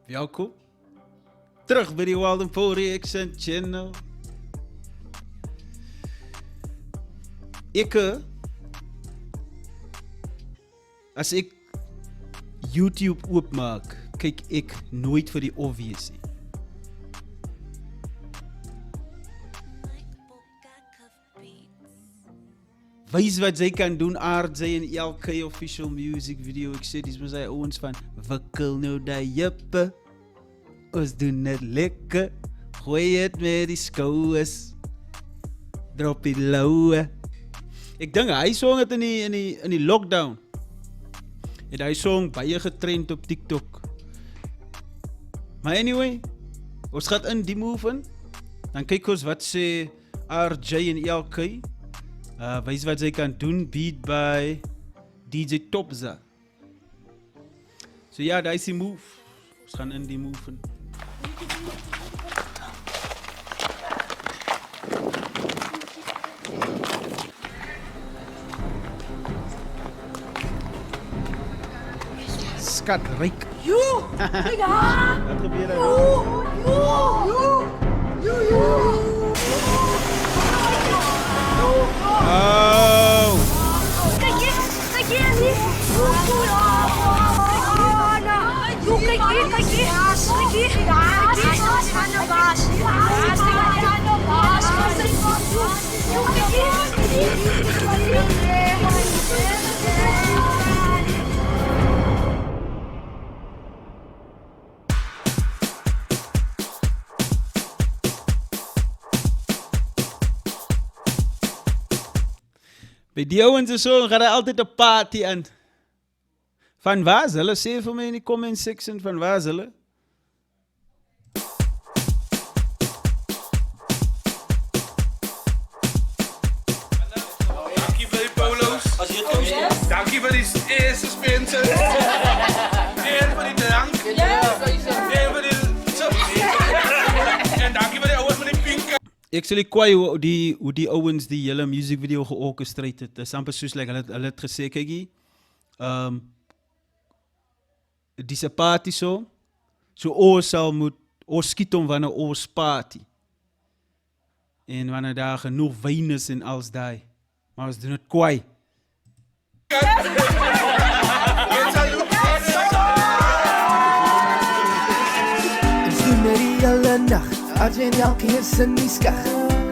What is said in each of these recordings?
Welkom terug by die Walden Paul Reaction Channel. As ek YouTube oopmaak, kyk ek nooit vir die obvious nie. Wys wat sy kan doen, aard sy in elke official music video. Ek sê, dis mos hy ouens van wikkel nou die jippe, ons doen het lekker, gooi het met die skouers, drop die loue. Ek dink hy song het in die lockdown. Het hy song baie getrend op TikTok. Maar anyway, ons gaat in die move in, dan kyk ons wat sê RJ en LK. Wys wat sy kan doen, beat by DJ Topza. So ja, daar is die move. Ons gaan in die move in. Skat ryk. Yo! Kijk daar! Wat gebeur daar? Oh! Kijk hier, zie! Kijk By die ouens is so, gaan hy altyd 'n party aan. Van waar is hulle? Sê vir my in die comment section, van waar is hulle? Dankie vir die polo's. Dankie vir die eerste Spencer. En vir die drank. En vir die chips. En dankie vir die ouens met die pink. Ek sal nie kwaai hoe die ouens die hele music video georchestreerd het. Dit is amper soos like, hulle het gesê, kykie, dis 'n party so ons skiet hom wanneer ons party. En wanneer daar genoeg wyn is en als daai. Maar ons doen het kwaai. Ons doen het die hele nacht, als jy in elke is in die skag.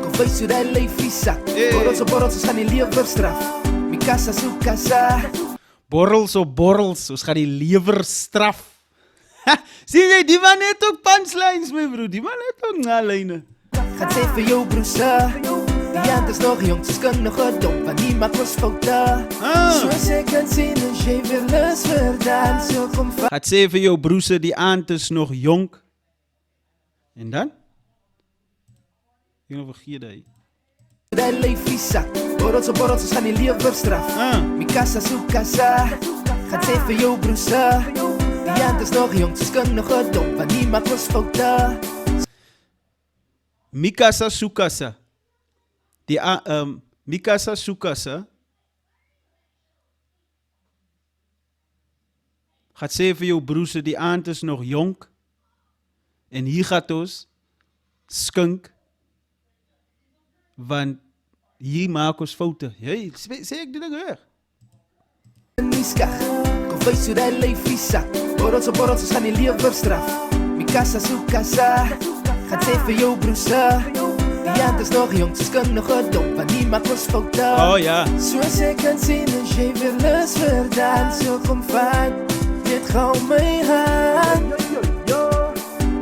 Kom wys hoe die leefie sak, borrels, ons gaan die lever straf. Mi casa, su casa. Borrels op borrels, ons gaan die lewer straf. Sien jy, die man het ook punchlines, my bro, die man het ook nalyne. Gaat sê vir jou broese, die hand is nog jong, soos kan nog gedom, want nie maak ons foute. Soos ek kan sien, as jy weer lus vir dans, so kom vat. Gaat sê vir jou broese, die aand is nog jonk. En dan? Ek nog vergeet hy. Die leefie sak, borrels, ons gaan die lever straf. Mi casa, su casa. Gaat sê vir jou broese, die hand is nog jong, soos kan nog gedom, want nie maak ons foute. Mikasa Sukasa. Die Mikasa Sukasa gaat sê vir jou broese, die aand is nog jonk. En hier gaat ons skink. Want hier maak ons foute. Hey, sê ek die ding reg? In die skag, kom wys hoe die leefie sak, borrels, ons gaan die lever straf. Mi casa, su casa. Gaat sê vir jou broese, die hand is nog jong, soos kan nog gedom, want nie maak ons foute. Oh ja. Soos ek kan sien, as jy weer lus vir dans, so kom vat, net gauw my hand.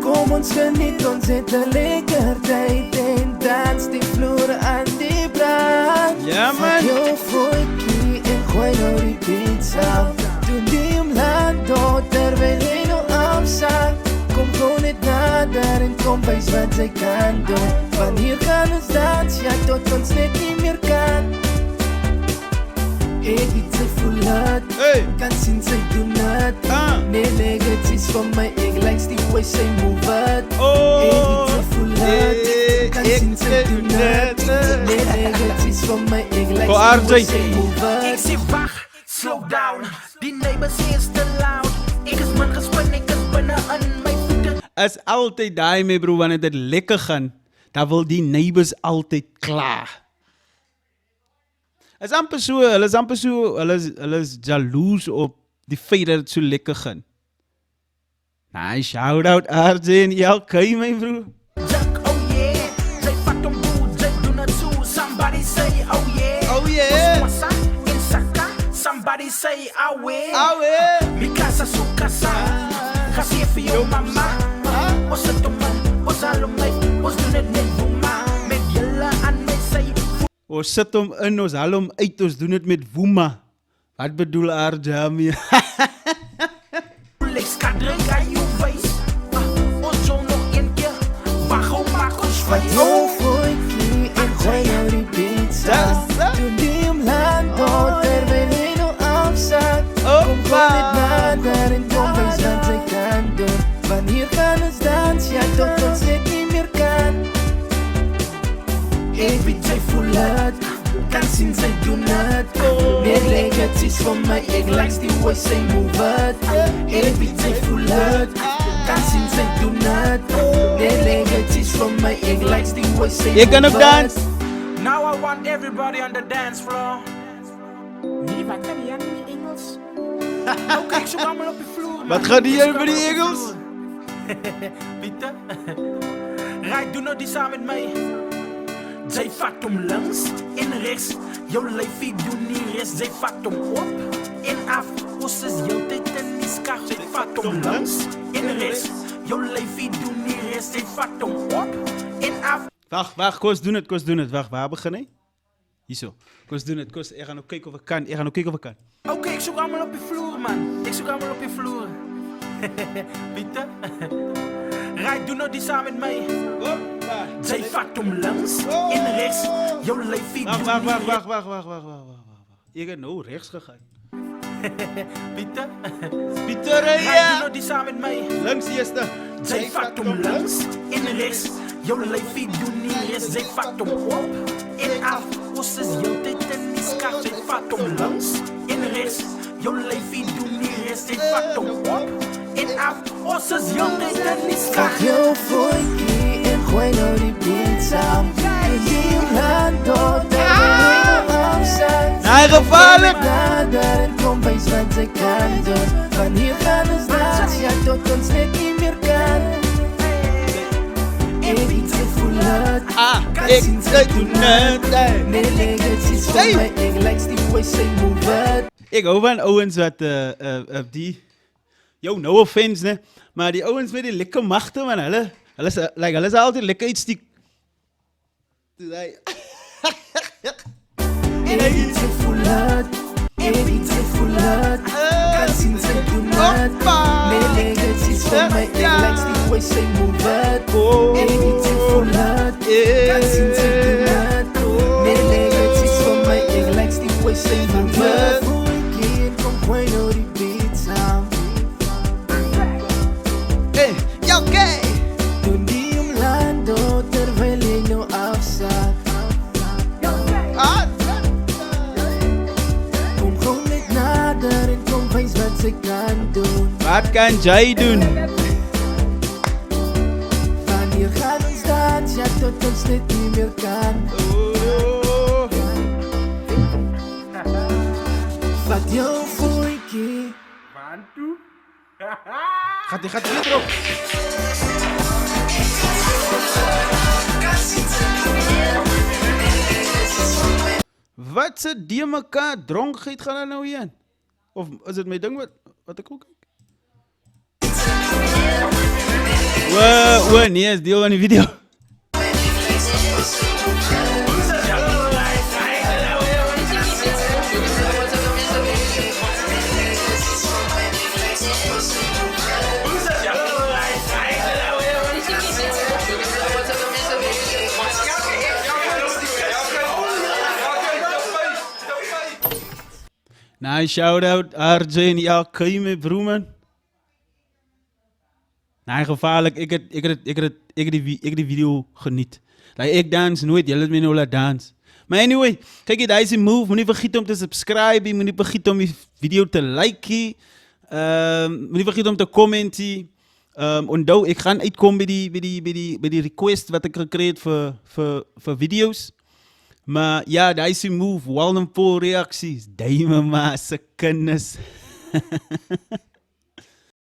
Kom ons geniet, ons het 'n lekker tyd en dans die vloer aan die brand. Ja, man. Vat jou voetjie en gooi nou die pizza. Doen die omlaag door terwyl jy nou afsak. Kom gewoon net nader en kom wys wat sy kan doen. Wanneer kan ons dans, ja tot ons net nie meer kan. Ek het sy voel het, Hey. kan sien sy doen het. Nee, het is van my, ek likes die way sy move het. Oh. Ek het sy voel het, kan sien sy doen het. Nee, het is van my, ek likes Go die way RJ. sy move Ik het. zie wacht, slow down. Die neighbors is te loud. Ik is man gespin, ik is binnen in my is altyd daai my bro, wanneer dit lekker gaan, dan wil die neighbors altyd klaar. Is amper so, hulle is jaloers op die feit dat het so lekker gaan. Nice, shout out RJ en LK my bro. Jack, oh yeah. They fuck them boo, they do not too. Somebody say, oh yeah. Oh yeah. Wasa, in Saka, somebody say, awe. Awe. Mikasa sukasa, kasi for your mama. What's the man, what's all of my, what's the net woman? Met yella and me say, Ons sit hom in, ons haal hom uit, ons doen het met Woema. Wat bedoel RJ mee? Lex kadre ga you face. Ons zo nog een keer, wacht maak ons face. Oh, voetjie, en gooi nou die pizza. Doe die omlaag door, terwijl hij nog afzakt. Kom dit nader en kom wees wat zij kan doen. Wanneer gaan ons dans, ja tot ons dit niet meer kan. Every day full uit, kan zien zij doen het. Meer legaties van mij, ik likes die way zij move het. Every day full uit, kan zien zij doen het. Meer legacies van mij, ik likes die way zij move Je kan ook dans. Now I want everybody on the dance floor. Nee, wat kan die aan die Engels? Oké, ik zoek allemaal op de vloer. man. Wat gaat die Ik zoek hier bij die allemaal op Engels? de vloer. Pieter? Rijd, doe nou die samen met mij. Zij vat om langs en rechts. Jouw lijfie doet niet rest. Zij vat om op en af. Ons is jouw tijd en niet skar. Zij vat om langs en rechts. Jouw lijfie doet niet rest. Zij vat om op en af. Wacht, Koos doen het. Wacht, waar begin hy? Hierso. Koos doen het. Koos, ek gaan nou kyk of ek kan. Oké, ik zoek allemaal op je vloer, man. Ik zoek allemaal op je vloer. Pieter? Rijd, doe nou die samen met mij. Hoppa. Zij vat om langs en rechts. Jouw lijfie doet niet rest. Wacht. Ek het nou rechts gegaan. Pieter? Pieter, Rijd, doe ja! nou die samen met mij. Langs eerste. Zij vat om langs en rechts. Jouw lijfie doet niet rest. Zij vat om op en af. Ons is jouw tijd en niet skar. Zij vat om langs en rechts. Jouw lijfie doet niet rest. Zij vat om op en af. Ons is jouw tijd en niet skar. Pak jou voetjie en gooi nou die pizza. Doe die omlaag door, terwijl hij nog afzakt. Nee, gevaarlijk! Nader en kom wees wat zij kan doen. Wanneer gaan ons dans, ja tot ons net niet meer kan. Every day full uit. Ik doen het. Nee, legacies van mij, ik likes die way zij move het. Ik hou van ouens wat die... Yo, no offense, ne? Maar die ouens met die lekker magte, man, hulle is altyd lekker iets die... Every day full uit. Every day full uit. Kan zien zij doen het. Nee, legacies van mij, ik likes die way zij move het. Every day full uit. Kan zien zij doen het. Nee, legacies van mij, ik likes die way zij move het. Voetjie en kom gooi nou die pizza. Hey, yo, okay! Doe die omlaag door, terwijl ik nou afzakt. Kom gewoon net nader en kom wees wat ze kan doen. Wat kan jij doen? Wanneer gaat ons dans, ja tot ons dit niet meer kan. Oh. Vat jou voetjie. Gaat weer erop. Wat se die mekaar dronkheid gaan er nou heen? Of is dit my ding wat ek ook kyk? Nee, is deel van die video. Nice shout out RJ en LK my bro man. Nee, gevaarlik. Ek het die video geniet. Like, ek dans nooit, julle het my nou laat dans. Maar anyway, kyk jy, daar is die move. Moenie vergiet om te subscribe, moenie vergiet om die video te like. Moenie vergiet om te commentie. Onthou, ek gaan uitkom by die request wat ek gekry het vir video's. Maar ja, daai se move, Walden Paul reaksies, duime maar se kinders.